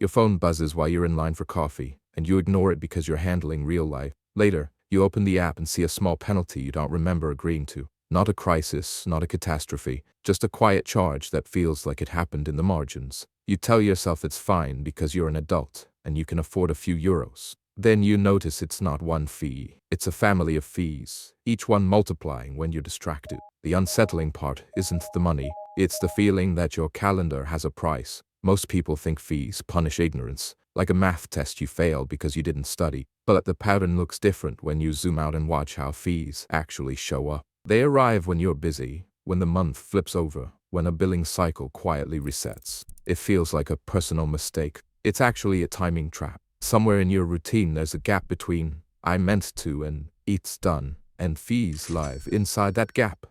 Your phone buzzes while you're in line for coffee, and you ignore it because you're handling real life. Later, you open the app and see a small penalty you don't remember agreeing to. Not a crisis, not a catastrophe, just a quiet charge that feels like it happened in the margins. You tell yourself it's fine because you're an adult, and you can afford a few euros. Then you notice it's not one fee, it's a family of fees, each one multiplying when you're distracted. The unsettling part isn't the money, it's the feeling that your calendar has a price. Most people think fees punish ignorance, like a math test you failed because you didn't study. But the pattern looks different when you zoom out and watch how fees actually show up. They arrive when you're busy, when the month flips over, when a billing cycle quietly resets. It feels like a personal mistake. It's actually a timing trap. Somewhere in your routine there's a gap between "I meant to" and "it's done," and fees live inside that gap.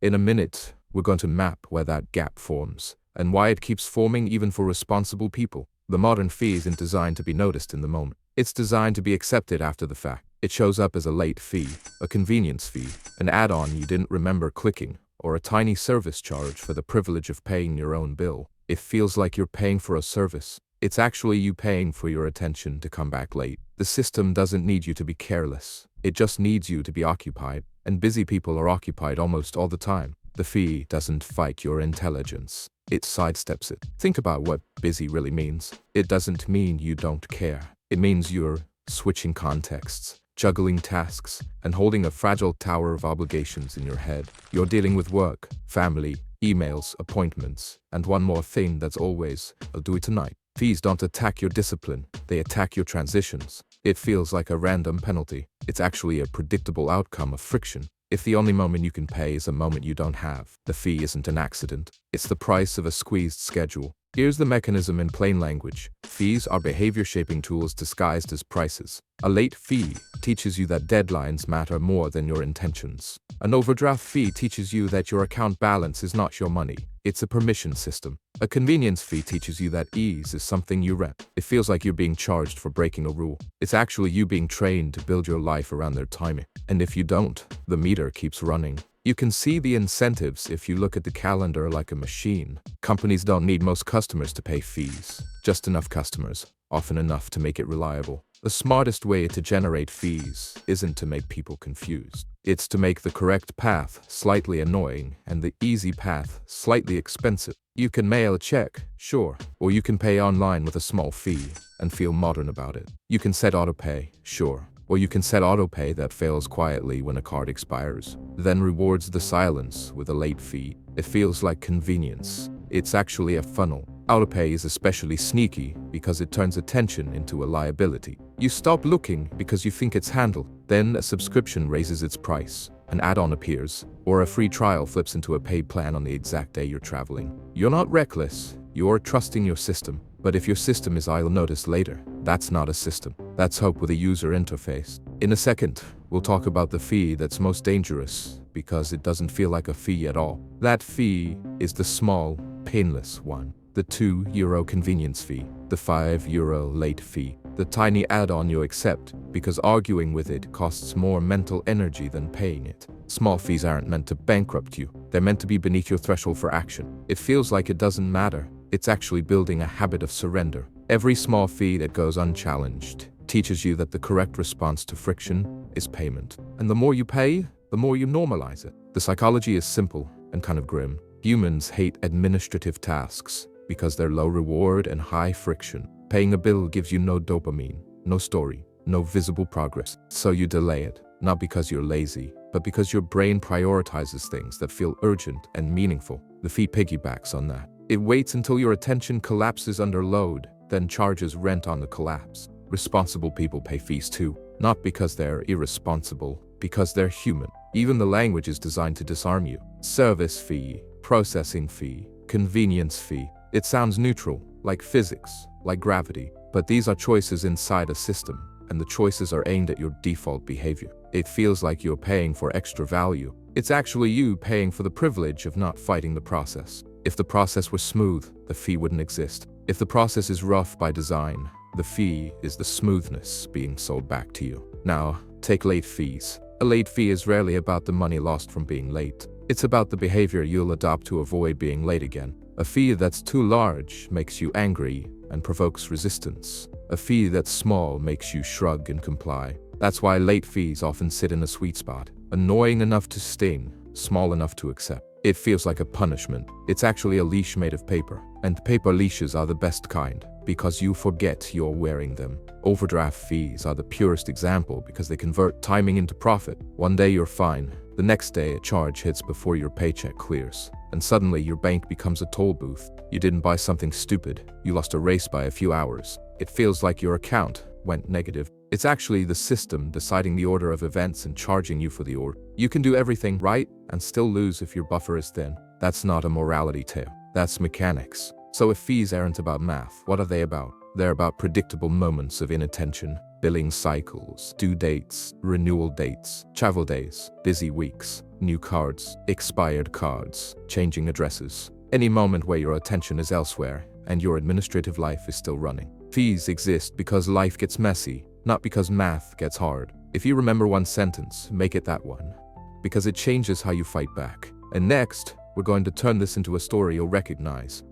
In a minute, we're going to map where that gap forms, and why it keeps forming even for responsible people. The modern fee isn't designed to be noticed in the moment. It's designed to be accepted after the fact. It shows up as a late fee, a convenience fee, an add-on you didn't remember clicking, or a tiny service charge for the privilege of paying your own bill. It feels like you're paying for a service. It's actually you paying for your attention to come back late. The system doesn't need you to be careless. It just needs you to be occupied, and busy people are occupied almost all the time. The fee doesn't fight your intelligence. It sidesteps it. Think about what busy really means. It doesn't mean you don't care. It means you're switching contexts, juggling tasks, and holding a fragile tower of obligations in your head. You're dealing with work, family, emails, appointments, and one more thing that's always, "I'll do it tonight." Fees don't attack your discipline, they attack your transitions. It feels like a random penalty. It's actually a predictable outcome of friction. If the only moment you can pay is a moment you don't have, the fee isn't an accident. It's the price of a squeezed schedule. Here's the mechanism in plain language. Fees are behavior-shaping tools disguised as prices. A late fee teaches you that deadlines matter more than your intentions. An overdraft fee teaches you that your account balance is not your money. It's a permission system. A convenience fee teaches you that ease is something you rent. It feels like you're being charged for breaking a rule. It's actually you being trained to build your life around their timing. And if you don't, the meter keeps running. You can see the incentives if you look at the calendar like a machine. Companies don't need most customers to pay fees. Just enough customers, often enough to make it reliable. The smartest way to generate fees isn't to make people confused. It's to make the correct path slightly annoying and the easy path slightly expensive. You can mail a check, sure, or you can pay online with a small fee and feel modern about it. You can set autopay, sure, or you can set autopay that fails quietly when a card expires, then rewards the silence with a late fee. It feels like convenience. It's actually a funnel. Autopay is especially sneaky because it turns attention into a liability. You stop looking because you think it's handled. Then a subscription raises its price, an add-on appears, or a free trial flips into a paid plan on the exact day you're traveling. You're not reckless, you're trusting your system. But if your system is "I'll notice later," that's not a system. That's hope with a user interface. In a second, we'll talk about the fee that's most dangerous because it doesn't feel like a fee at all. That fee is the small, painless one. The €2 convenience fee, the €5 late fee, the tiny add-on you accept because arguing with it costs more mental energy than paying it. Small fees aren't meant to bankrupt you. They're meant to be beneath your threshold for action. It feels like it doesn't matter. It's actually building a habit of surrender. Every small fee that goes unchallenged teaches you that the correct response to friction is payment. And the more you pay, the more you normalize it. The psychology is simple and kind of grim. Humans hate administrative tasks because they're low reward and high friction. Paying a bill gives you no dopamine, no story, no visible progress. So you delay it, not because you're lazy, but because your brain prioritizes things that feel urgent and meaningful. The fee piggybacks on that. It waits until your attention collapses under load, then charges rent on the collapse. Responsible people pay fees too, not because they're irresponsible, because they're human. Even the language is designed to disarm you. Service fee, processing fee, convenience fee. It sounds neutral, like physics, like gravity, but these are choices inside a system, and the choices are aimed at your default behavior. It feels like you're paying for extra value. It's actually you paying for the privilege of not fighting the process. If the process were smooth, the fee wouldn't exist. If the process is rough by design, the fee is the smoothness being sold back to you. Now, take late fees. A late fee is rarely about the money lost from being late. It's about the behavior you'll adopt to avoid being late again. A fee that's too large makes you angry, and provokes resistance. A fee that's small makes you shrug and comply. That's why late fees often sit in a sweet spot. Annoying enough to sting, small enough to accept. It feels like a punishment. It's actually a leash made of paper. And paper leashes are the best kind, because you forget you're wearing them. Overdraft fees are the purest example because they convert timing into profit. One day you're fine. The next day a charge hits before your paycheck clears. And suddenly your bank becomes a toll booth. You didn't buy something stupid. You lost a race by a few hours. It feels like your account went negative. It's actually the system deciding the order of events and charging you for the order. You can do everything right and still lose if your buffer is thin. That's not a morality tale. That's mechanics. So if fees aren't about math, what are they about? They're about predictable moments of inattention, billing cycles, due dates, renewal dates, travel days, busy weeks, new cards, expired cards, changing addresses. Any moment where your attention is elsewhere and your administrative life is still running. Fees exist because life gets messy, not because math gets hard. If you remember one sentence, make it that one, because it changes how you fight back. And next, we're going to turn this into a story you'll recognize.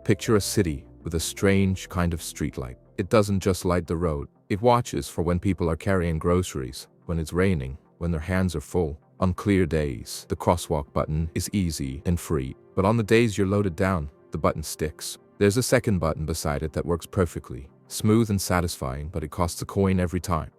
Picture a city with a strange kind of streetlight. It doesn't just light the road. It watches for when people are carrying groceries, when it's raining, when their hands are full. On clear days, the crosswalk button is easy and free. But on the days you're loaded down, the button sticks. There's a second button beside it that works perfectly. Smooth and satisfying, but it costs a coin every time.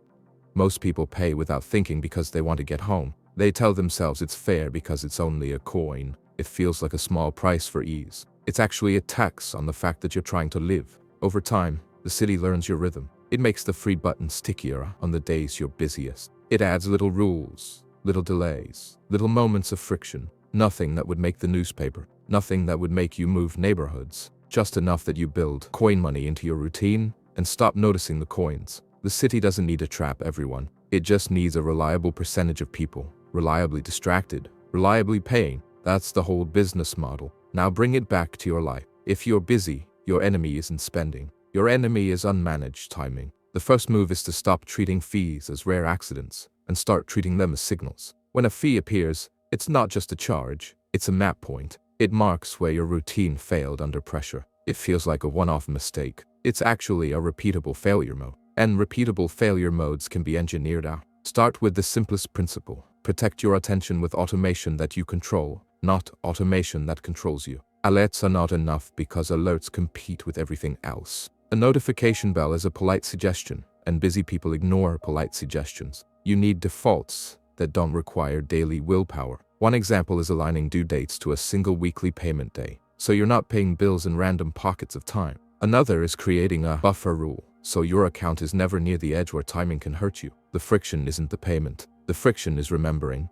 Most people pay without thinking because they want to get home. They tell themselves it's fair because it's only a coin. It feels like a small price for ease. It's actually a tax on the fact that you're trying to live. Over time, the city learns your rhythm. It makes the free button stickier on the days you're busiest. It adds little rules, little delays, little moments of friction. Nothing that would make the newspaper. Nothing that would make you move neighborhoods. Just enough that you build coin money into your routine and stop noticing the coins. The city doesn't need to trap everyone. It just needs a reliable percentage of people, reliably distracted, reliably paying. That's the whole business model. Now bring it back to your life. If you're busy, your enemy isn't spending. Your enemy is unmanaged timing. The first move is to stop treating fees as rare accidents and start treating them as signals. When a fee appears, it's not just a charge, it's a map point. It marks where your routine failed under pressure. It feels like a one-off mistake. It's actually a repeatable failure mode. And repeatable failure modes can be engineered out. Start with the simplest principle. Protect your attention with automation that you control, not automation that controls you. Alerts are not enough because alerts compete with everything else. A notification bell is a polite suggestion, and busy people ignore polite suggestions. You need defaults that don't require daily willpower. One example is aligning due dates to a single weekly payment day, so you're not paying bills in random pockets of time. Another is creating a buffer rule, so your account is never near the edge where timing can hurt you. The friction isn't the payment. The friction is remembering.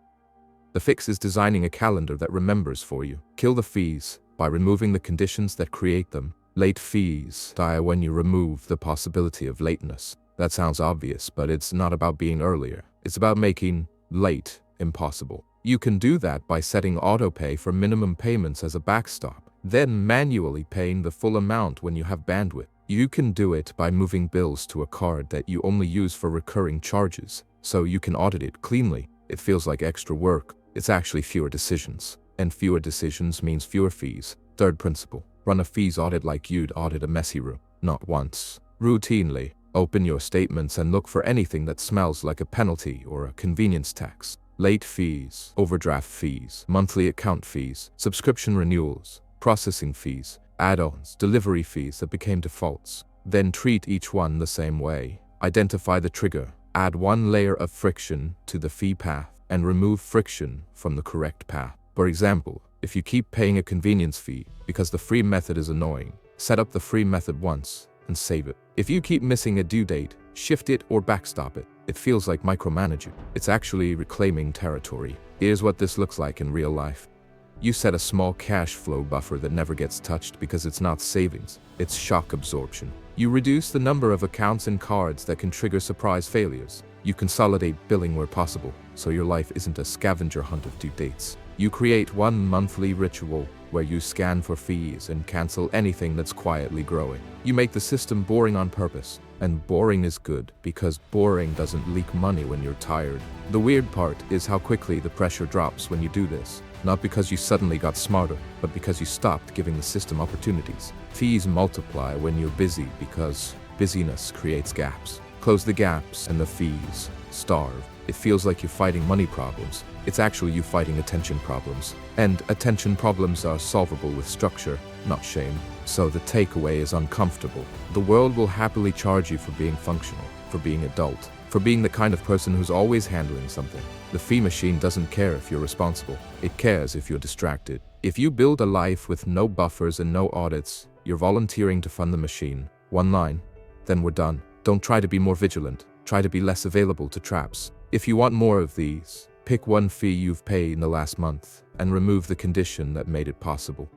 The fix is designing a calendar that remembers for you. Kill the fees by removing the conditions that create them. Late fees die when you remove the possibility of lateness. That sounds obvious, but it's not about being earlier. It's about making late impossible. You can do that by setting autopay for minimum payments as a backstop, then manually paying the full amount when you have bandwidth. You can do it by moving bills to a card that you only use for recurring charges, so you can audit it cleanly. It feels like extra work. It's actually fewer decisions, and fewer decisions means fewer fees. Third principle, run a fees audit like you'd audit a messy room. Not once, routinely. Open your statements and look for anything that smells like a penalty or a convenience tax. Late fees, overdraft fees, monthly account fees, subscription renewals, processing fees, add-ons, delivery fees that became defaults. Then treat each one the same way. Identify the trigger, add one layer of friction to the fee path, and remove friction from the correct path. For example, if you keep paying a convenience fee because the free method is annoying, set up the free method once and save it. If you keep missing a due date, shift it or backstop it. It feels like micromanaging. It's actually reclaiming territory. Here's what this looks like in real life. You set a small cash flow buffer that never gets touched because it's not savings, it's shock absorption. You reduce the number of accounts and cards that can trigger surprise failures. You consolidate billing where possible, so your life isn't a scavenger hunt of due dates. You create one monthly ritual, where you scan for fees and cancel anything that's quietly growing. You make the system boring on purpose. And boring is good, because boring doesn't leak money when you're tired. The weird part is how quickly the pressure drops when you do this. Not because you suddenly got smarter, but because you stopped giving the system opportunities. Fees multiply when you're busy because busyness creates gaps. Close the gaps and the fees starve. It feels like you're fighting money problems. It's actually you fighting attention problems. And attention problems are solvable with structure, not shame. So the takeaway is uncomfortable. The world will happily charge you for being functional, for being adult, for being the kind of person who's always handling something. The fee machine doesn't care if you're responsible. It cares if you're distracted. If you build a life with no buffers and no audits, you're volunteering to fund the machine. One line, then we're done. Don't try to be more vigilant. Try to be less available to traps. If you want more of these, pick one fee you've paid in the last month and remove the condition that made it possible.